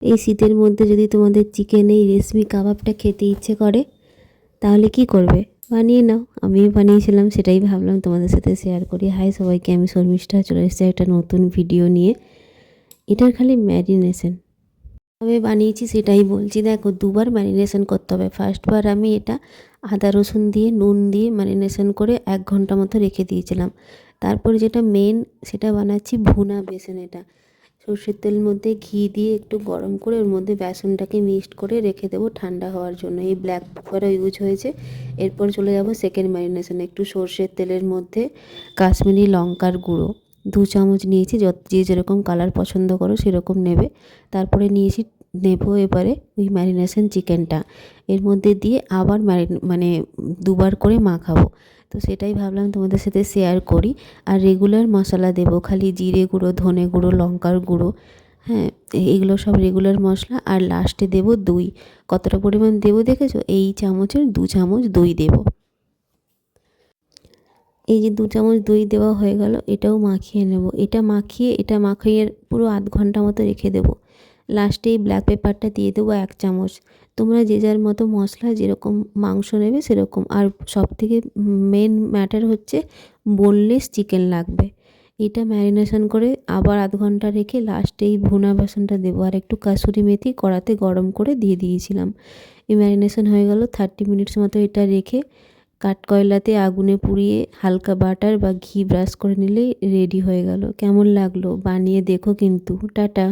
এই শীতের মধ্যে যদি তোমাদের চিকেন এই রেশমি কাবাবটা খেতে ইচ্ছে করে তাহলে কি করবে, বানিয়ে নাও। আমিও বানিয়েছিলাম, সেটাই ভাবলাম তোমাদের সাথে শেয়ার করি। হাই সবাইকে, আমি শর্মিষ্ঠা চলে এসেছি একটা নতুন ভিডিও নিয়ে। এটার খালি ম্যারিনেশন আমি বানিয়েছি সেটাই বলছি। দেখো, দুবার ম্যারিনেশন করতে হবে। ফার্স্টবার আমি এটা আদা রসুন দিয়ে নুন দিয়ে ম্যারিনেশন করে 1 ঘন্টা মতো রেখে দিয়েছিলাম। তারপরে যেটা মেন, সেটা বানাচ্ছি ভুনা বেসন। এটা সর্ষের তেলের মধ্যে ঘি দিয়ে একটু গরম করে ওর মধ্যে বেসনটাকে মিক্সড করে রেখে দেবো ঠান্ডা হওয়ার জন্য। এই ব্ল্যাক পেপারও ইউজ হয়েছে। এরপর চলে যাব সেকেন্ড ম্যারিনেশন। একটু সর্ষের তেলের মধ্যে কাশ্মীরি লঙ্কার গুঁড়ো 2 চামচ নিয়েছি, যে যেরকম কালার পছন্দ করো সেরকম নেবে। তারপরে নেবো এবারে ওই ম্যারিনেশন চিকেনটা এর মধ্যে দিয়ে আবার মানে দুবার করে মাখাবো। তো সেটাই ভাবলাম তোমাদের সাথে শেয়ার করি। আর রেগুলার মশলা দেবো, খালি জিরে গুঁড়ো, ধনে গুঁড়ো, লঙ্কার গুঁড়ো, হ্যাঁ, এগুলো সব রেগুলার মশলা। আর লাস্টে দেবো দই। কতটা পরিমাণ দেবো দেখেছো? এই চামচের 2 চামচ দই দেবো। এই যে 2 চামচ দই দেওয়া হয়ে গেল, এটাও মাখিয়ে নেব। এটা মাখিয়ে পুরো আধ ঘন্টা মতো রেখে দেবো। লাস্টে এই ব্ল্যাক পেপারটা দিয়ে দেবো 1 চামচ। তোমরা যে যার মতো মশলা যেরকম মাংস নেবে সেরকম। আর সবথেকে মেন ম্যাটার হচ্ছে বোনলেস চিকেন লাগবে। এটা ম্যারিনেশন করে আবার আধ ঘন্টা রেখে লাস্টে এই ভুনা বেসনটা দেবো। আর একটু কাসুরি মেথি কড়াতে গরম করে দিয়ে দিয়েছিলাম। এই ম্যারিনেশন হয়ে গেল। 30 মিনিটস মতো এটা রেখে কাঠকয়লাতে আগুনে পুড়িয়ে হালকা বাটার বা ঘি ব্রাশ করে নিলেই রেডি হয়ে গেল। কেমন লাগলো? বানিয়ে দেখো কিন্তু। টাটা।